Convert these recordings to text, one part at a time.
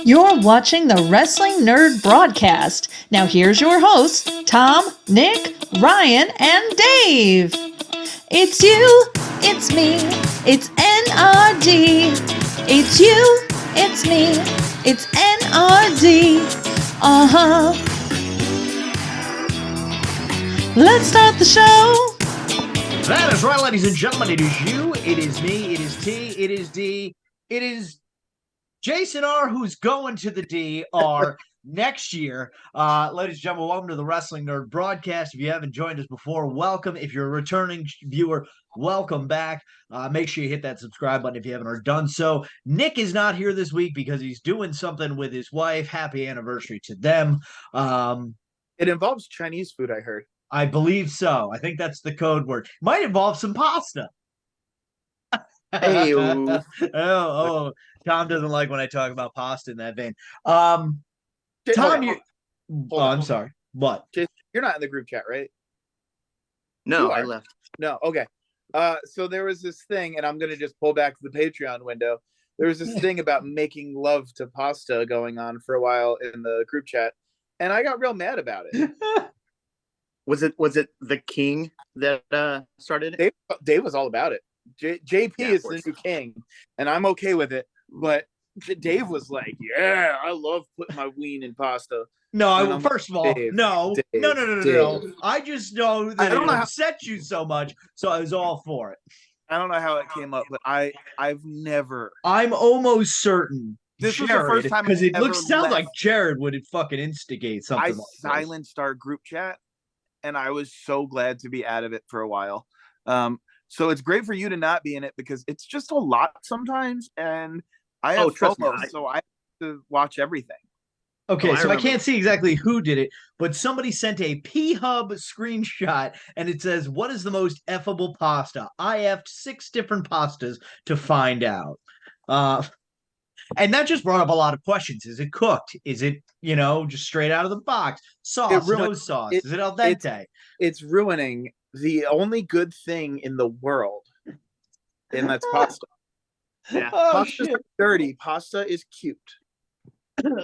You're watching the Wrestling Nerd broadcast. Now here's your hosts, Tom, Nick, Ryan, and Dave. It's you, it's me, it's NRD. It's you, it's me, it's NRD. Uh-huh. Let's start the show. That is right, ladies and gentlemen. It is you, it is me, it is T, it is D, it is Jason R, who's going to the DR next year. Ladies and gentlemen, welcome to the Wrestling Nerd broadcast. If you haven't joined us before, welcome. If you're a returning viewer, welcome back. Make sure you hit that subscribe button if you haven't already done so. Nick is not here this week because he's doing something with his wife. Happy anniversary to them. It involves Chinese food, I heard. I believe so. I think that's the code word. Might involve some pasta. Hey, oh, Tom doesn't like when I talk about pasta in that vein. Tom, I'm sorry. What? Jason, you're not in the group chat, right? No, I left. No, okay. So there was this thing, and I'm gonna just pull back to the Patreon window. There was this thing about making love to pasta going on for a while in the group chat, and I got real mad about it. Was it the king that started it? Dave was all about it. JP is the new king, and I'm okay with it. But Dave was like, "Yeah, I love putting my ween in pasta." No, first of all, Dave, no. I just know that it upset you so much, so I was all for it. I don't know how it came up, but I've never. I'm almost certain This Jared, was the first time because it sounds like Jared would fucking instigate something. I silenced our group chat, and I was so glad to be out of it for a while. So it's great for you to not be in it because it's just a lot sometimes, and I have FOMO, so I have to watch everything. Okay, so I can't see exactly who did it, but somebody sent a P-Hub screenshot, and it says, "What is the most effable pasta?" I effed 6 different pastas to find out. And that just brought up a lot of questions. Is it cooked? Is it, just straight out of the box? Sauce, no sauce? Is it al dente? It's ruining the only good thing in the world, and that's pasta. Yeah, Pasta's dirty. Pasta is cute.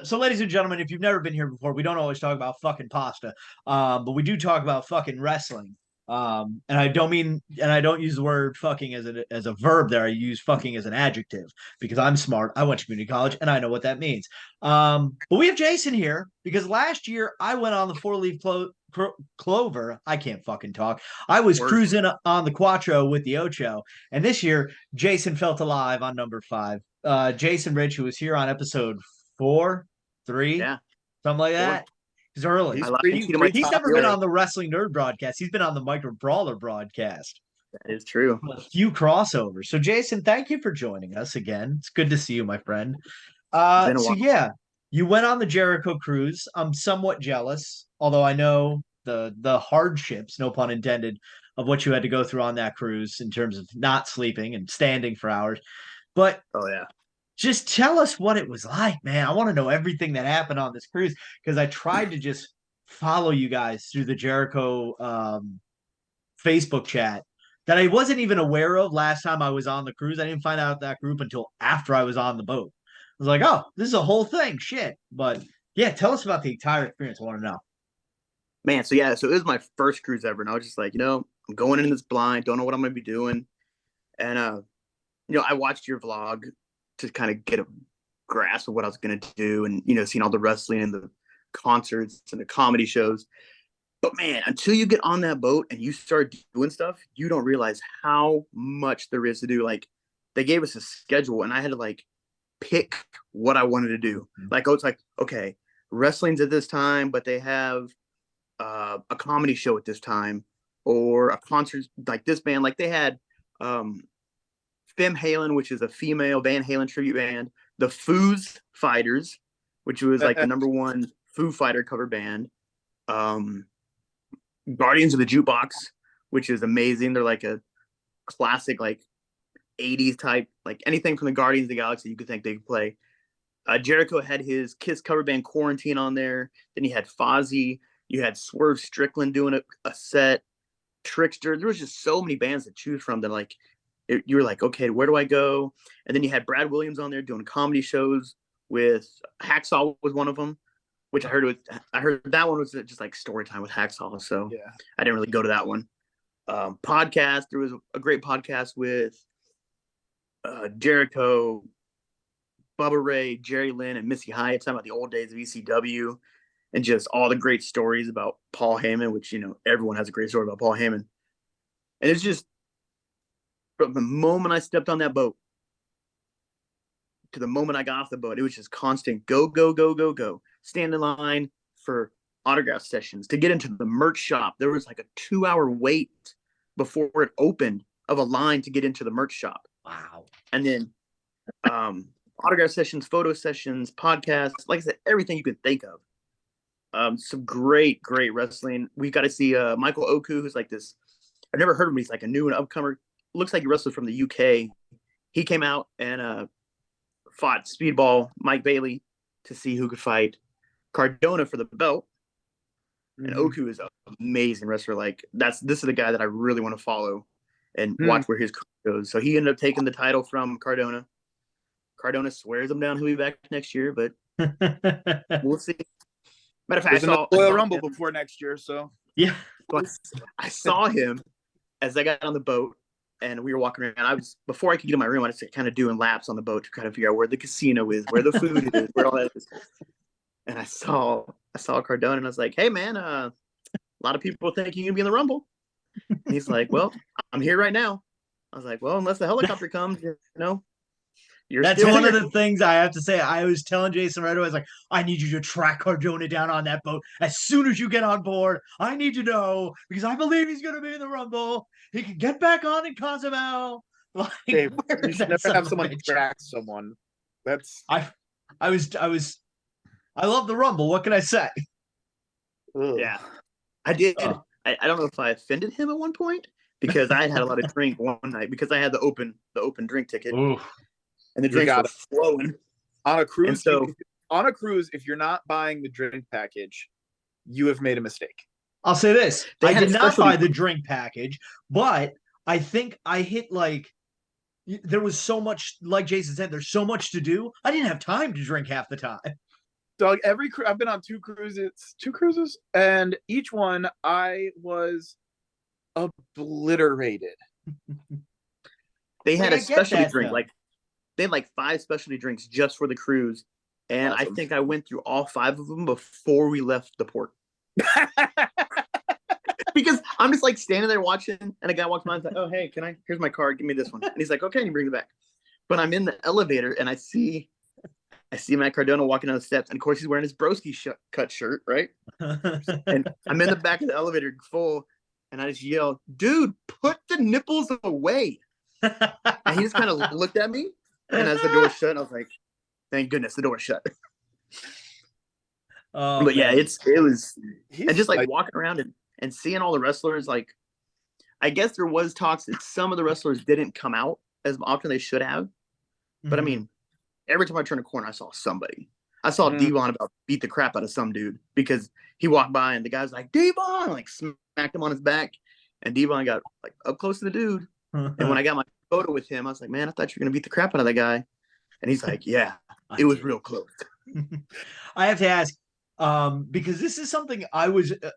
So, ladies and gentlemen, if you've never been here before, we don't always talk about fucking pasta, but we do talk about fucking wrestling. And I don't use the word fucking as a verb there. I use fucking as an adjective because I'm smart. I went to community college and I know what that means. But we have Jason here because last year I went on the 4-leaf clover. I can't fucking talk. I was cruising on the Quattro with the Ocho, and this year Jason felt alive on number 5. Jason Rich, who was here on episode 4, 3, something like that. He's early. He's never been on the Wrestling Nerd broadcast. He's been on the Micro Brawler broadcast. That is true. A few crossovers. So, Jason, thank you for joining us again. It's good to see you, my friend. You went on the Jericho cruise. I'm somewhat jealous, although I know the hardships, no pun intended, of what you had to go through on that cruise in terms of not sleeping and standing for hours. But just tell us what it was like, man. I want to know everything that happened on this cruise because I tried to just follow you guys through the Jericho Facebook chat that I wasn't even aware of last time I was on the cruise. I didn't find out that group until after I was on the boat. I was like, oh, this is a whole thing. Shit. But yeah, tell us about the entire experience. I want to know. Man, so it was my first cruise ever. And I was just like, I'm going in this blind, don't know what I'm going to be doing. And, I watched your vlog to kind of get a grasp of what I was going to do and, seeing all the wrestling and the concerts and the comedy shows. But man, until you get on that boat and you start doing stuff, you don't realize how much there is to do. Like, they gave us a schedule and I had to pick what I wanted to do. It's like, okay, wrestling's at this time, but they have a comedy show at this time or a concert like this band. Like they had Femme Halen, which is a female Van Halen tribute band, the Foo Fighters, which was like the number 1 Foo Fighter cover band, Guardians of the Jukebox, which is amazing. They're like a classic, 80s type, anything from the Guardians of the Galaxy you could think they could play. Jericho had his Kiss cover band Quarantine on there. Then you had Fozzy. You had Swerve Strickland doing a set. Trickster. There was just so many bands to choose from that you were like, okay, where do I go? And then you had Brad Williams on there doing comedy shows with Hacksaw was one of them, which I heard that one was just like story time with Hacksaw. So Yeah. I didn't really go to that one. Podcast. There was a great podcast with Jericho, Bubba Ray, Jerry Lynn, and Missy Hyatt talking about the old days of ECW and just all the great stories about Paul Heyman, which, everyone has a great story about Paul Heyman. And it's just from the moment I stepped on that boat to the moment I got off the boat, it was just constant go, go, go, go, go. Stand in line for autograph sessions. To get into the merch shop, there was like a 2-hour wait before it opened of a line to get into the merch shop. Wow. And then autograph sessions, photo sessions, podcasts, like I said, everything you could think of. Some great wrestling. We got to see Michael Oku, who's like this. I've never heard of him. He's like a new and upcomer. Looks like he wrestles from the UK. He came out and fought Speedball Mike Bailey to see who could fight Cardona for the belt. And Oku is an amazing wrestler. Like this is the guy that I really want to follow and watch where his career goes. So he ended up taking the title from Cardona. Cardona swears him down. He'll be back next year, but we'll see. Matter of fact, There's a Royal Rumble before next year, so yeah. So I saw him as I got on the boat, and we were walking around. Before I could get in my room, I was kind of doing laps on the boat to kind of figure out where the casino is, where the food is, where all that is. And I saw Cardona, and I was like, "Hey, man, a lot of people think you're gonna be in the Rumble." And he's like, "Well, I'm here right now." I was like, "Well, unless the helicopter comes, That's one of the things I have to say. I was telling Jason right away, I was like, I need you to track Cardona down on that boat as soon as you get on board. I need to know because I believe he's going to be in the Rumble. He can get back on in Cozumel. Like, Dave, you should never have someone track someone. I love the Rumble. What can I say? Ugh. Yeah, I did. I don't know if I offended him at one point because I had a lot of drink one night because I had the open drink ticket. Oof. And the drinks were flowing. On a cruise, if you're not buying the drink package, you have made a mistake. I'll say this. I did not buy the drink package, but I think I hit there was so much, like Jason said, there's so much to do. I didn't have time to drink half the time. So I've been on two cruises, and each one I was obliterated. They had a specialty drink, they had 5 specialty drinks just for the cruise. And awesome. I think I went through all 5 of them before we left the port. Because I'm just standing there watching, and a guy walks by and is like, "Oh, hey, here's my card, give me this one." And he's like, "Okay," and he brings it back. But I'm in the elevator, and I see Matt Cardona walking down the steps, and of course he's wearing his broski cut shirt, right? And I'm in the back of the elevator full, and I just yell, "Dude, put the nipples away." And he just kind of looked at me. And as the door shut, I was like, "Thank goodness the door shut." But yeah, it was, and just walking around and seeing all the wrestlers. I guess there was talks that some of the wrestlers didn't come out as often they should have. But I mean, every time I turned a corner, I saw somebody. I saw Devon about beat the crap out of some dude because he walked by and the guy's like, "Devon!" Smacked him on his back, and Devon got up close to the dude. And when I got my photo with him, I was like, "Man, I thought you were gonna beat the crap out of that guy." And he's like, "Yeah, it was real close." I have to ask, because this is something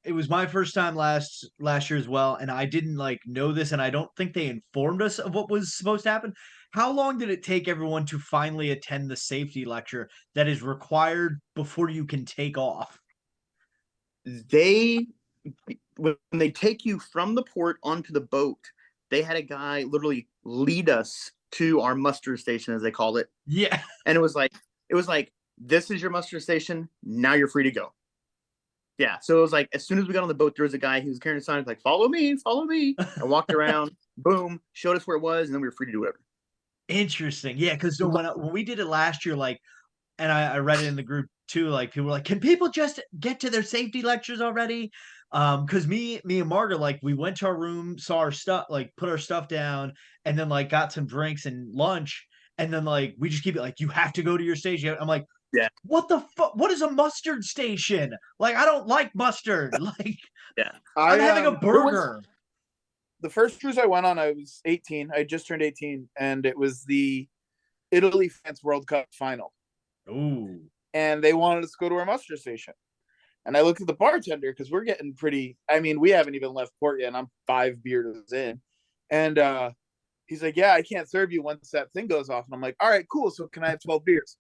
it was my first time last year as well, and I didn't know this, and I don't think they informed us of what was supposed to happen. How long did it take everyone to finally attend the safety lecture that is required before you can take off? When they take you from the port onto the boat, they had a guy literally lead us to our muster station, as they call it. Yeah. And it was like, "This is your muster station. Now you're free to go." Yeah. So it was as soon as we got on the boat, there was a guy who was carrying a sign like, "Follow me, follow me." I walked around, boom, showed us where it was, and then we were free to do whatever. Interesting. Yeah. Because when we did it last year, and I read it in the group too, people were like, "Can people just get to their safety lectures already?" Because me and Margaret, we went to our room, saw our stuff, put our stuff down, and then got some drinks and lunch, and then we just keep it "You have to go to your station." I'm like, "Yeah, what the fuck? What is a mustard station? I don't like mustard." Yeah, I'm having a burger. The first cruise I went on, I was 18. I just turned 18, and it was the Italy-France World Cup final. Ooh. And they wanted us to go to our muster station. And I looked at the bartender because we're getting pretty. I mean, we haven't even left port yet, and I'm 5 beers in. And he's like, "Yeah, I can't serve you once that thing goes off." And I'm like, "All right, cool. So can I have 12 beers?"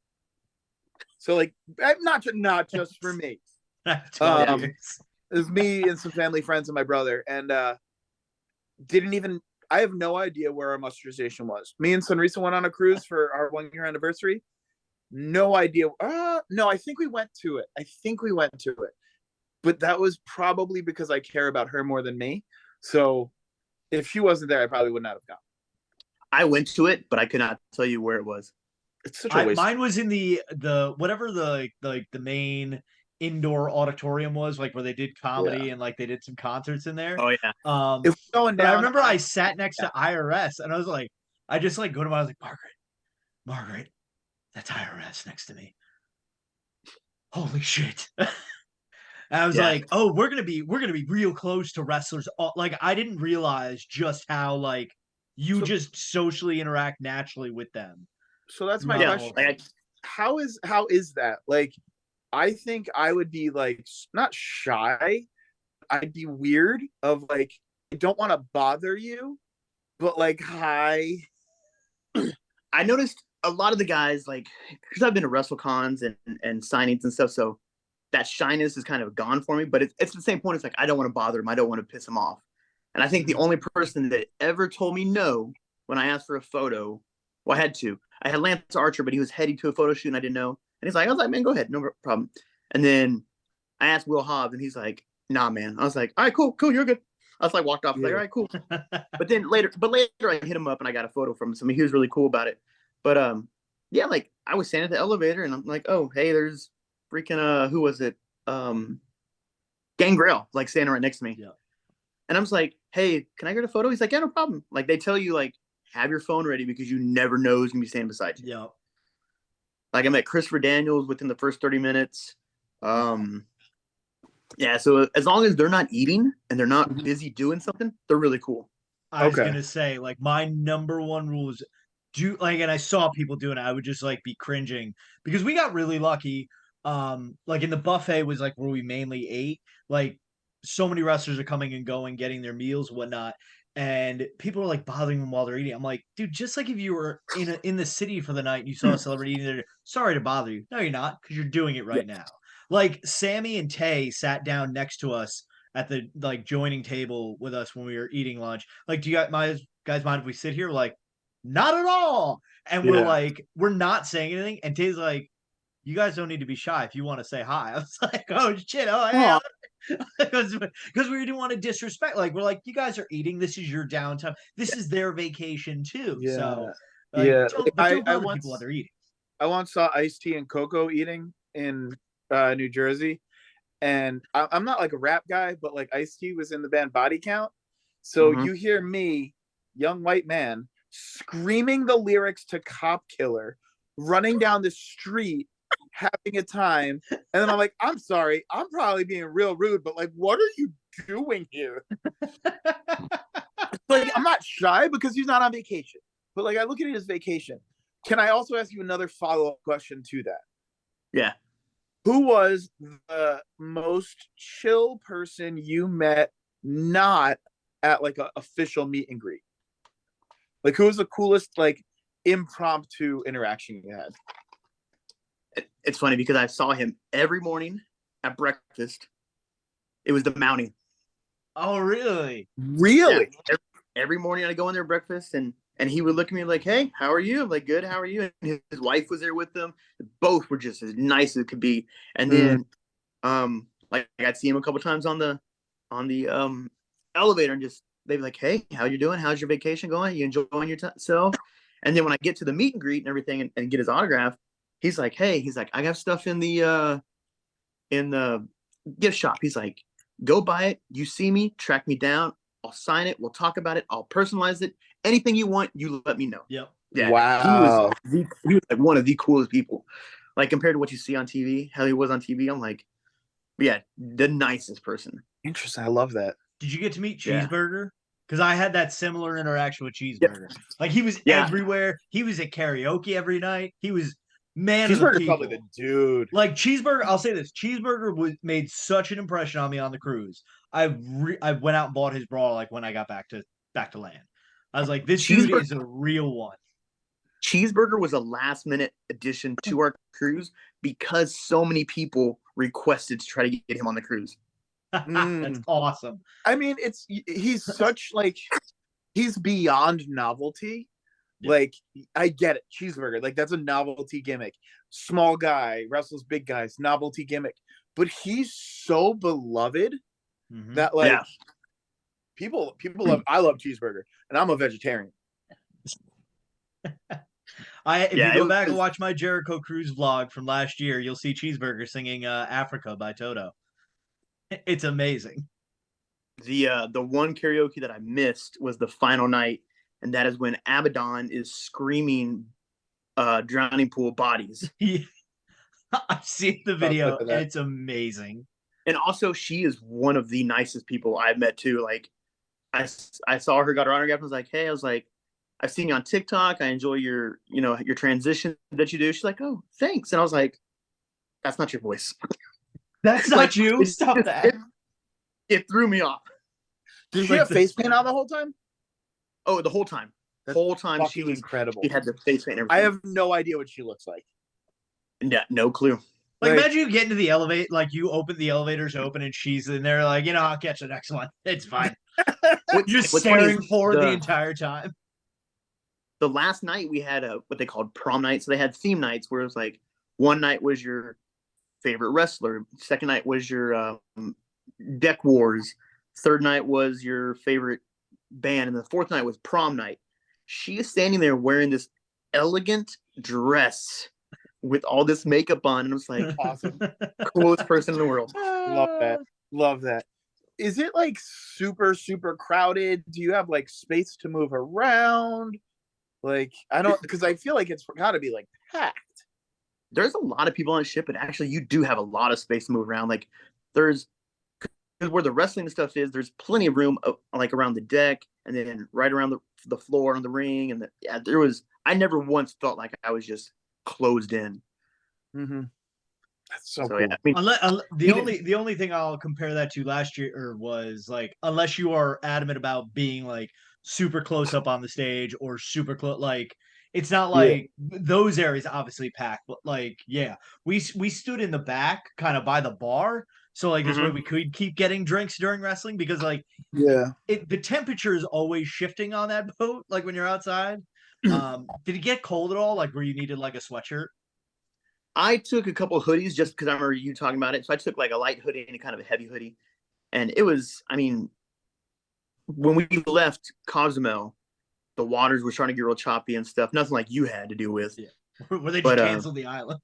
So like, not just for me. It was me and some family friends and my brother, and didn't even. I have no idea where our muster station was. Me and Sunrisa went on a cruise for our 1-year anniversary. No idea. No, I think we went to it. But that was probably because I care about her more than me. So if she wasn't there, I probably would not have gone. I went to it, but I could not tell you where it was. It's such a waste. Mine was in the whatever the main indoor auditorium was, like where they did comedy and like they did some concerts in there. Oh yeah. If going down, I remember I sat next to IRS and I was like, I just like go to my, I was like, Margaret, that's IRS next to me. Holy shit. And I was like, oh, we're gonna be real close to wrestlers. Like I didn't realize just how like you just socially interact naturally with them. So that's my question. Like, how is that? Like, I think I would be like not shy. I'd be weird of like, I don't want to bother you, but like, hi. I noticed a lot of the guys, like, because I've been to WrestleCons and signings and stuff, so that shyness is kind of gone for me. But it's the same point. It's like, I don't want to bother him. I don't want to piss him off. And I think the only person that ever told me no when I asked for a photo, well, I had Lance Archer, but he was heading to a photo shoot and I didn't know. And I was like, man, go ahead. No problem. And then I asked Will Hobbs and he's like, nah, man. I was like, all right, cool. You're good. I was like, walked off. Like, all right, cool. But later I hit him up and I got a photo from him. So I mean, he was really cool about it. But yeah, like I was standing at the elevator and I'm like, oh, hey, there's freaking who was it? Gangrel, like standing right next to me. Yeah. And I was like, hey, can I get a photo? He's like, yeah, no problem. Like they tell you, like, have your phone ready because you never know who's gonna be standing beside you. Yeah. Like I met Christopher Daniels within the first 30 minutes. Yeah, so as long as they're not eating and they're not busy doing something, they're really cool. I was gonna say, like, my number one rule is and I saw people doing it, I would just like be cringing because we got really lucky. Like in the buffet was like where we mainly ate. Like so many wrestlers are coming and going, getting their meals, whatnot. And people are like bothering them while they're eating. I'm like, dude, just like if you were in the city for the night and you saw a celebrity eating there, sorry to bother you. No, you're not, because you're doing it right now. Like Sammy and Tay sat down next to us at the like joining table with us when we were eating lunch. Like, do you guys mind if we sit here? We're like, not at all. And we're like, we're not saying anything. And Tay's like, you guys don't need to be shy if you want to say hi. I was like, oh shit, oh yeah. Because we didn't want to disrespect. Like we're like, you guys are eating. This is your downtime. This is their vacation too. Yeah. So don't bother people while they're eating. I once saw Ice-T and Coco eating in New Jersey, and I'm not like a rap guy, but like Ice-T was in the band Body Count. So you hear me, young white man, screaming the lyrics to Cop Killer, running down the street, having a time, and then I'm like, I'm sorry, I'm probably being real rude, but like, what are you doing here? Like, I'm not shy because he's not on vacation, but like, I look at it as vacation. Can I also ask you another follow-up question to that? Yeah. Who was the most chill person you met not at like an official meet and greet? Like, who was the coolest like impromptu interaction you had? It's funny because I saw him every morning at breakfast. It was the Mountie. Oh, really? Really? Yeah. Every morning I go in there at breakfast and he would look at me like, hey, how are you? I'm like, good, how are you? And his wife was there with them. Both were just as nice as it could be. And then like I'd see him a couple times on the elevator and just they'd be like, hey, how you doing? How's your vacation going? You enjoying yourself? And then when I get to the meet and greet and everything and get his autograph, he's like, hey, I got stuff in the gift shop. He's like, go buy it. You see me, track me down. I'll sign it. We'll talk about it. I'll personalize it. Anything you want, you let me know. Yep. Yeah. Wow. He was like one of the coolest people. Like compared to what you see on TV, how he was on TV, I'm like, yeah, the nicest person. Interesting. I love that. Did you get to meet Cheeseburger? Because I had that similar interaction with Cheeseburger. Like he was everywhere. He was at karaoke every night. He was man of the Cheeseburger's people. probably the dude. Like Cheeseburger, I'll say this: Cheeseburger made such an impression on me on the cruise. I went out and bought his bra like when I got back to land. I was like, this dude is a real one. Cheeseburger was a last minute addition to our cruise because so many people requested to try to get him on the cruise. That's awesome. I mean, he's such like he's beyond novelty. Yeah. Like I get it, Cheeseburger, like that's a novelty gimmick. Small guy wrestles big guys, novelty gimmick. But he's so beloved that like people love. I love Cheeseburger, and I'm a vegetarian. If you go back and watch my Jericho cruise vlog from last year, you'll see Cheeseburger singing "Africa" by Toto. It's amazing. The one karaoke that I missed was the final night, and that is when Abaddon is screaming drowning pool bodies. I've seen the video, and it's amazing. And also, she is one of the nicest people I've met too. Like, I saw her, got her autograph, and was like, hey, I was like, I've seen you on TikTok. I enjoy your transition that you do. She's like, oh, thanks. And I was like, that's not your voice. That's not you. Stop that. It threw me off. Did she have face paint on the whole time? Oh, the whole time. The whole time she was incredible. She had the face paint. I have no idea what she looks like. Yeah, no clue. Like, imagine you get into the elevator, like you open the elevators open and she's in there, like, I'll catch the next one. It's fine. You're staring forward the entire time. The last night we had what they called prom night. So they had theme nights where it was like one night was your favorite wrestler, second night was your deck wars, third night was your favorite band, and the fourth night was prom night. She is standing there wearing this elegant dress with all this makeup on, and it was like, awesome, coolest person in the world. Love that. Is it like super crowded? Do you have like space to move around? Like, I don't, because I feel like it's got to be like packed. There's a lot of people on the ship, but actually you do have a lot of space to move around. Like, there's where the wrestling stuff is, there's plenty of room like around the deck, and then right around the floor on the ring, and I never once felt like I was just closed in. Mm-hmm. That's so cool. Yeah, I mean, the only thing I'll compare that to last year was like, unless you are adamant about being like super close up on the stage or super close, like it's not like those areas obviously packed, but like we stood in the back kind of by the bar, so like this way we could keep getting drinks during wrestling, because like the temperature is always shifting on that boat, like when you're outside. Did it get cold at all, like where you needed like a sweatshirt? I took a couple hoodies just because I remember you talking about it. So I took like a light hoodie and a kind of a heavy hoodie. And it was, I mean, when we left Cozumel, the waters were starting to get real choppy and stuff. Nothing like you had to do with. Yeah. Where they just canceled the island.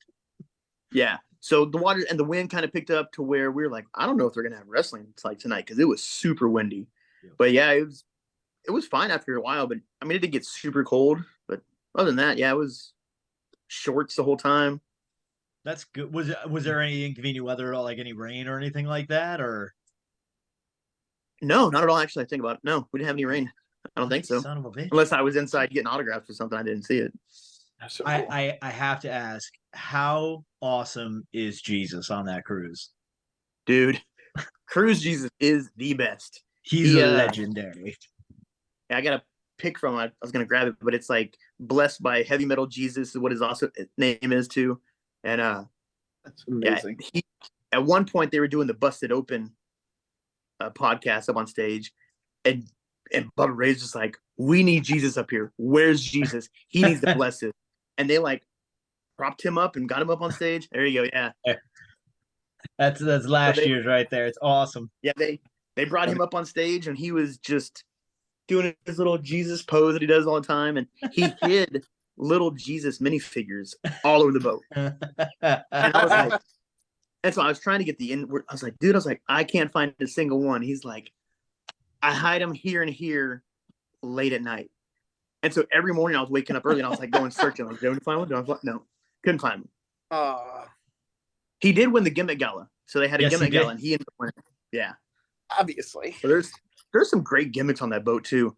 Yeah. So the water and the wind kind of picked up to where we were like, I don't know if they're going to have wrestling like tonight, because it was super windy. Yeah. But yeah, it was fine after a while. But I mean, it did get super cold. But other than that, it was shorts the whole time. That's good. Was there any inconvenient weather at all, like any rain or anything like that, or? No, not at all. Actually, I think about it. No, we didn't have any rain. I don't think so. Son of a bitch. Unless I was inside getting autographs or something, I didn't see it. So cool. I have to ask, how awesome is Jesus on that cruise? Dude, Cruise Jesus is the best. He's legendary. I got a pic from it. I was gonna grab it, but it's like blessed by heavy metal Jesus is what his also name is too. And that's amazing. At one point they were doing the Busted Open podcast up on stage, and Bubba Ray's just like, we need Jesus up here. Where's Jesus? He needs to bless it. And they like propped him up and got him up on stage. There you go. Yeah. That's last year's right there. It's awesome. Yeah, they brought him up on stage, and he was just doing his little Jesus pose that he does all the time, and he hid little Jesus minifigures all over the boat. And I was like, and so I was trying to get I was like, dude, I can't find a single one. He's like, I hide them here and here late at night. And so every morning I was waking up early and I was like going searching. Like, did I find one? No, couldn't find one. He did win the gimmick gala. So they had a gimmick gala, and he ended up winning. Yeah. Obviously. So there's some great gimmicks on that boat too.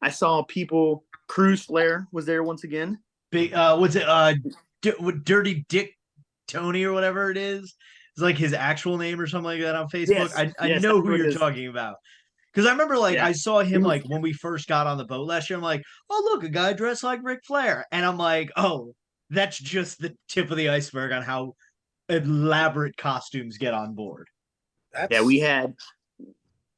I saw people, Cruise Flair was there once again. Was it Dirty Dick Tony or whatever it is. It's like his actual name or something like that on Facebook. I know who you're talking about. Because I remember, I saw him, when we first got on the boat last year. I'm like, oh, look, a guy dressed like Ric Flair. And I'm like, oh, that's just the tip of the iceberg on how elaborate costumes get on board. Yeah, we had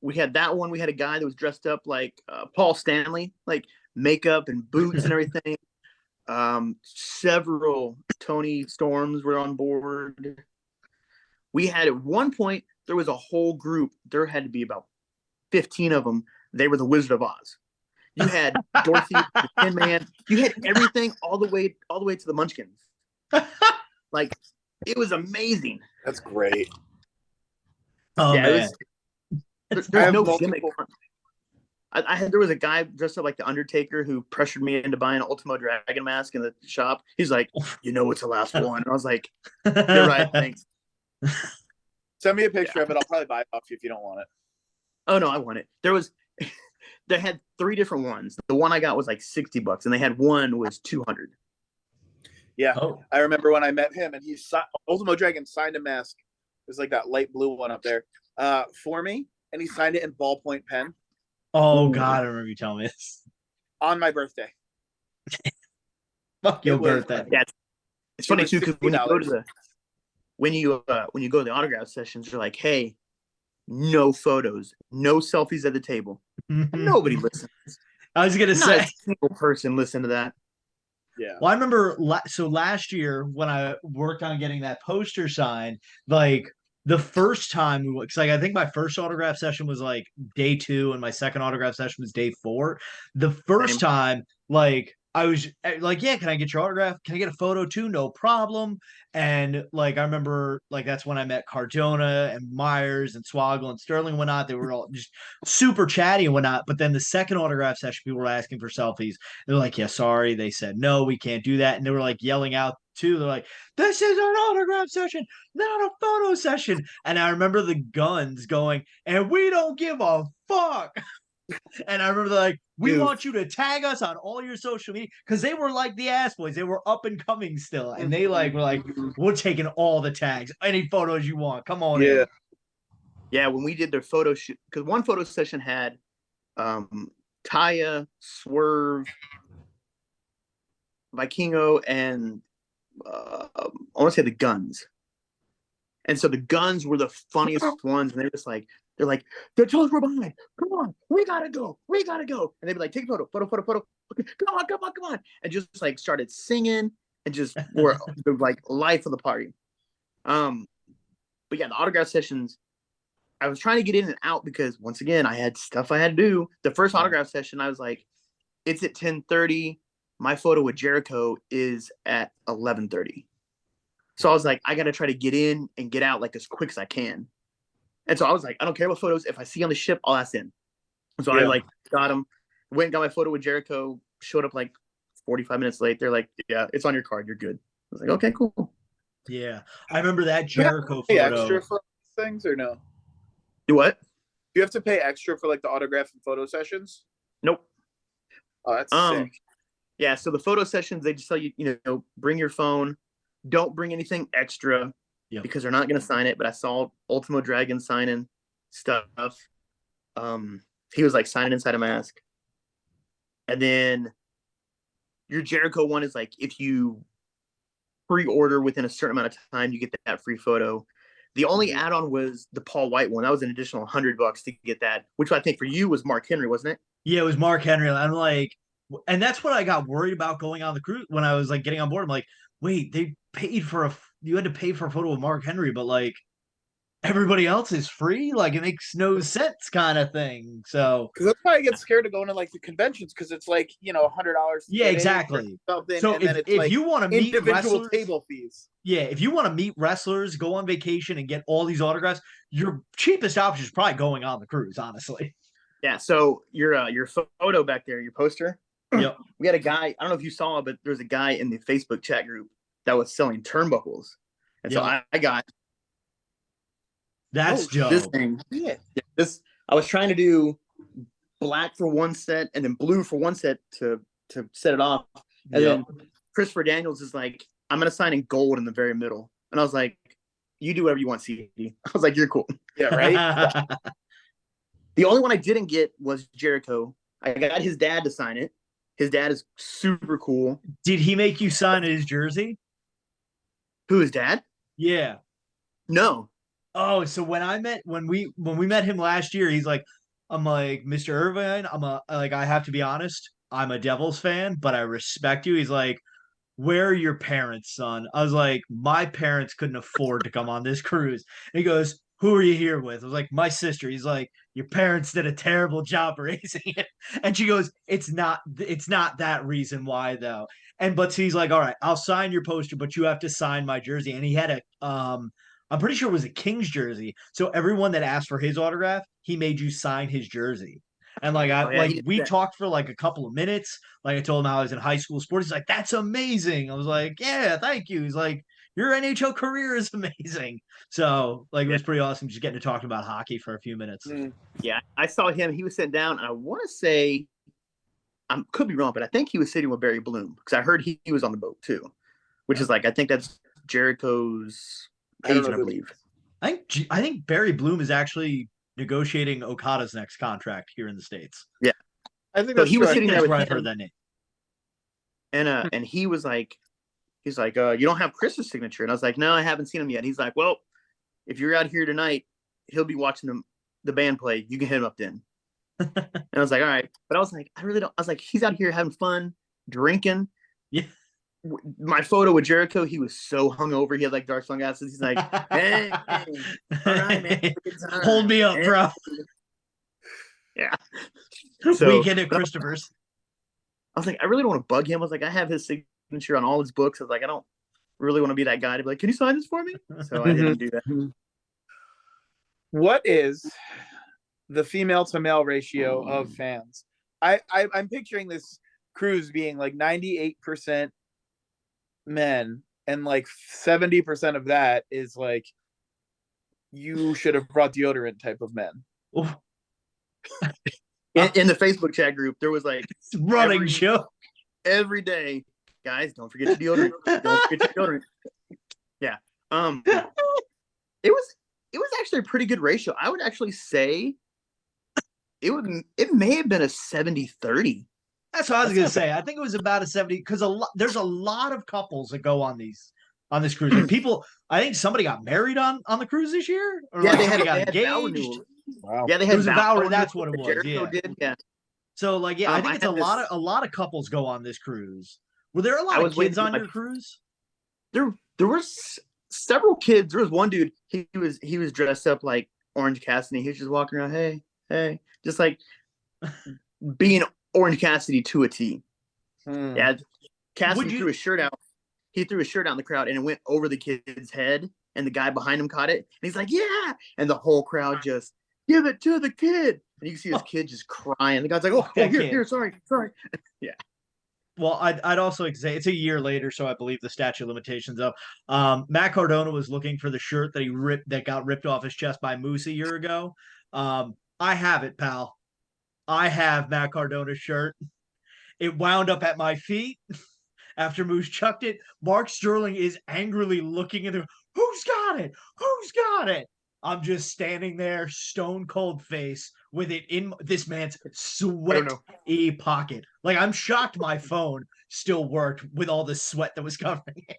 that one. We had a guy that was dressed up like Paul Stanley, like makeup and boots and everything. Several Tony Storms were on board. We had at one point, there was a whole group. There had to be about 15 of them. They were the Wizard of Oz. You had Dorothy, the Tin Man. You had everything all the way to the Munchkins. Like, it was amazing. That's great. Oh, yeah, man. There's no gimmick. There was a guy dressed up like the Undertaker who pressured me into buying an Ultimo Dragon mask in the shop. He's like, it's the last one. And I was like, you're right, thanks. Send me a picture of it. I'll probably buy it off you if you don't want it. Oh no, I want it. They had 3 different ones. The one I got was like $60, and they had one was $200. Yeah, I remember when I met him, and Ultimo Dragon signed a mask. It was like that light blue one up there for me, and he signed it in ballpoint pen. Oh God, I remember you telling me this on my birthday. Fuck your birthday. Yeah, it's funny too because when you go to the autograph sessions, you're like, hey, no photos, no selfies at the table. Nobody listens. I was gonna say, not a single person listened to that. Yeah. Well, I remember. So last year when I worked on getting that poster signed, the first time because I think my first autograph session was day 2, and my second autograph session was day 4. The first time, I was like, yeah, can I get your autograph? Can I get a photo too? No problem. And I remember that's when I met Cardona and Myers and Swoggle and Sterling and whatnot. They were all just super chatty and whatnot. But then the second autograph session, people were asking for selfies. They're like, yeah, sorry. They said, no, we can't do that. And they were yelling out too. They're like, this is an autograph session, not a photo session. And I remember the Guns going, and we don't give a fuck. And I remember we want you to tag us on all your social media, because they were like the ass boys. They were up and coming still, and they were like, we're taking all the tags, any photos you want. Come on in. Yeah, when we did their photo shoot, because one photo session had Taya, Swerve, Vikingo, and I want to say the Guns. And so the Guns were the funniest ones, and they're like, the toes were behind. Come on, we gotta go. And they'd be like, take a photo. Okay, come on. And just started singing and just were the life of the party. But yeah, the autograph sessions, I was trying to get in and out because once again, I had stuff I had to do. The first autograph session, I was like, it's at 10:30. My photo with Jericho is at 11:30. So I was like, I gotta try to get in and get out as quick as I can. And so I was like, I don't care what photos. If I see on the ship, I'll ask in. So I got them, went and got my photo with Jericho, showed up 45 minutes late. They're like, yeah, it's on your card. You're good. I was like, okay, cool. Yeah. I remember that Jericho pay photo. Extra for things or no? Do what? Do you have to pay extra for the autograph and photo sessions? Nope. Oh, that's sick. Yeah. So the photo sessions, they just tell you, bring your phone. Don't bring anything extra. Yep. Because they're not going to sign it. But I saw Ultimo Dragon signing stuff. He was signing inside a mask. And then your Jericho one is if you pre-order within a certain amount of time, you get that free photo. The only add-on was the Paul White one. That was an additional $100 to get that, which I think for you was Mark Henry, wasn't it? Yeah, it was Mark Henry. I'm like, and that's what I got worried about going on the cruise when I was getting on board. I'm like, wait, they paid for you had to pay for a photo with Mark Henry, but everybody else is free. It makes no sense, kind of thing. So because that's why I get scared of going to the conventions, because it's $100. Yeah, exactly. Something, so and if you want to meet individual wrestlers, table fees. Yeah, if you want to meet wrestlers, go on vacation and get all these autographs, your cheapest option is probably going on the cruise, honestly. Yeah. So your photo back there, your poster. Yep. We had a guy. I don't know if you saw it, but there's a guy in the Facebook chat group that was selling turnbuckles, and so I got. That's dope. This thing. Yeah. I was trying to do black for one set and then blue for one set to set it off, and then Christopher Daniels is like, I'm gonna sign in gold in the very middle. And I was like, you do whatever you want, CD. I was like, you're cool. Yeah, right. The only one I didn't get was Jericho. I got his dad to sign it. His dad is super cool. Did he make you sign his jersey? Who, his dad? Yeah. No. Oh, so when we met him last year, I'm like, Mr. Irvine, I have to be honest, I'm a Devils fan, but I respect you. He's like, where are your parents, son? I was like, my parents couldn't afford to come on this cruise. And he goes, who are you here with? I was like, my sister. He's like, your parents did a terrible job raising it. And she goes, it's not that reason why though. But he's like, all right, I'll sign your poster, but you have to sign my jersey. And he had I'm pretty sure it was a Kings jersey. So everyone that asked for his autograph, he made you sign his jersey. And we talked for like a couple of minutes. Like I told him how I was in high school sports. He's like, that's amazing. I was like, yeah, thank you. He's like, your NHL career is amazing. So it was pretty awesome just getting to talk about hockey for a few minutes. Yeah, I saw him. He was sitting down. And I want to say, I could be wrong, but I think he was sitting with Barry Bloom because I heard he was on the boat too, which is like, I think that's Jericho's agent, I believe. I think Barry Bloom is actually negotiating Okada's next contract here in the States. Yeah. I think so he was sitting there where I've heard that name. And he was like, you don't have Chris's signature. And I was like, no, I haven't seen him yet. He's like, well, if you're out here tonight, he'll be watching the band play. You can hit him up then. And I was like, all right. But I was like, I really don't. I was like, he's out here having fun, drinking. Yeah. My photo with Jericho, he was so hungover. He had like dark sunglasses. He's like, hey, all right, man. Hold me up, bro. Yeah. Weekend at Christopher's. I was like, I really don't want to bug him. I was like, I have his signature on all his books. I was like, I don't really want to be that guy to be like, can you sign this for me? So I didn't do that. What is the female to male ratio of fans? I'm picturing this cruise being like 98% men and like 70% of that is like you should have brought deodorant type of men. In the Facebook chat group, there was like running joke every day, guys, don't forget your deodorant. Don't forget your deodorant. Yeah. It was actually a pretty good ratio. I would actually say it may have been a 70-30. That's what I was going to say. I think it was about a 70 because there's a lot of couples that go on this cruise. And people, I think somebody got married on the cruise this year, or yeah, they got engaged. Wow. Yeah, they had vow. That's what it was. Jericho did. Yeah. So I think it's a lot of couples go on this cruise. Were there a lot of kids on your cruise? There were several kids. There was one dude. He was dressed up like Orange Cassidy. He was just walking around, hey, just like being Orange Cassidy to a T. Yeah, Cassidy threw his shirt out. He threw his shirt out in the crowd, and it went over the kid's head, and the guy behind him caught it. And he's like, "Yeah!" And the whole crowd just give it to the kid. And you can see this kid just crying. The guy's like, "Oh, here, sorry." Yeah. Well, I'd also say it's a year later, so I believe the statute of limitations up. Matt Cardona was looking for the shirt that got ripped off his chest by Moose a year ago. I have it, pal. I have Matt Cardona's shirt. It wound up at my feet after Moose chucked it. Mark Sterling is angrily looking at him. Who's got it? Who's got it? I'm just standing there, stone cold face, with it in this man's sweaty pocket. Like, I'm shocked my phone still worked with all the sweat that was covering it.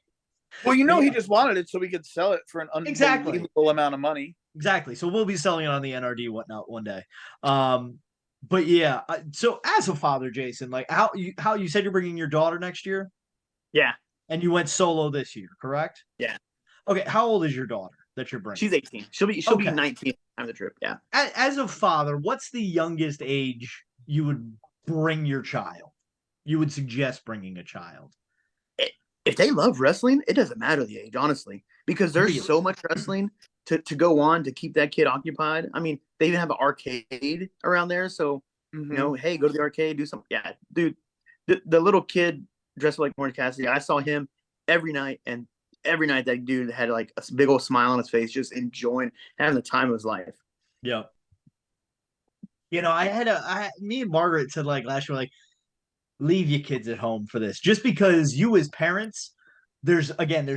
Well, he just wanted it so we could sell it for an unbelievable amount of money. Exactly. So we'll be selling it on the NRD whatnot one day. But yeah. So as a father, Jason, like how you said you're bringing your daughter next year? Yeah. And you went solo this year, correct? Yeah. Okay. How old is your daughter that you're bringing? She's 18. She'll be 19 on the trip. Yeah. As a father, what's the youngest age you would bring your child? You would suggest bringing a child? If they love wrestling, it doesn't matter the age, honestly, because there's so much wrestling to go on to keep that kid occupied. I mean, they even have an arcade around there. So, hey, go to the arcade, do something. Yeah, dude, the little kid dressed like Orange Cassidy, I saw him every night. And every night that dude had like a big old smile on his face, just enjoying, having the time of his life. Yeah. Me and Margaret said like last year, like, leave your kids at home for this, just because you as parents, there's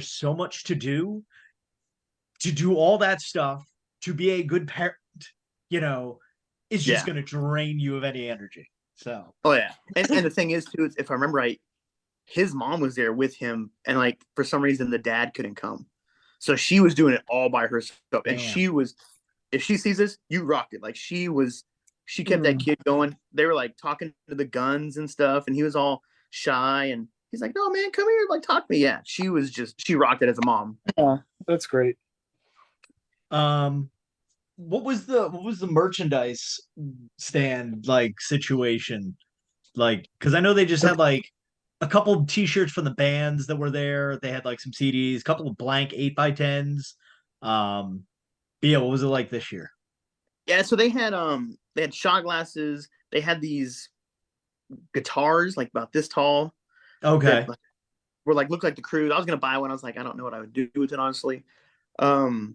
so much to do all that stuff, to be a good parent, is just going to drain you of any energy. So, oh yeah. And the thing is too, if I remember right, his mom was there with him, and like for some reason the dad couldn't come. So she was doing it all by herself. And she was, if she sees this, you rocked it. Like she kept that kid going. They were like talking to the guns and stuff, and he was all shy, and he's like, no man, come here, like talk to me. Yeah. She rocked it as a mom. Yeah, that's great. What was the merchandise stand like situation? Like, because I know they just had like a couple of t-shirts from the bands that were there. They had like some CDs, a couple of blank 8x10s. But yeah, what was it like this year? Yeah, so they had shot glasses. They had these guitars like about this tall. Okay. That, were like looked like the Cruise. I was gonna buy one. I was like, I don't know what I would do with it, honestly. And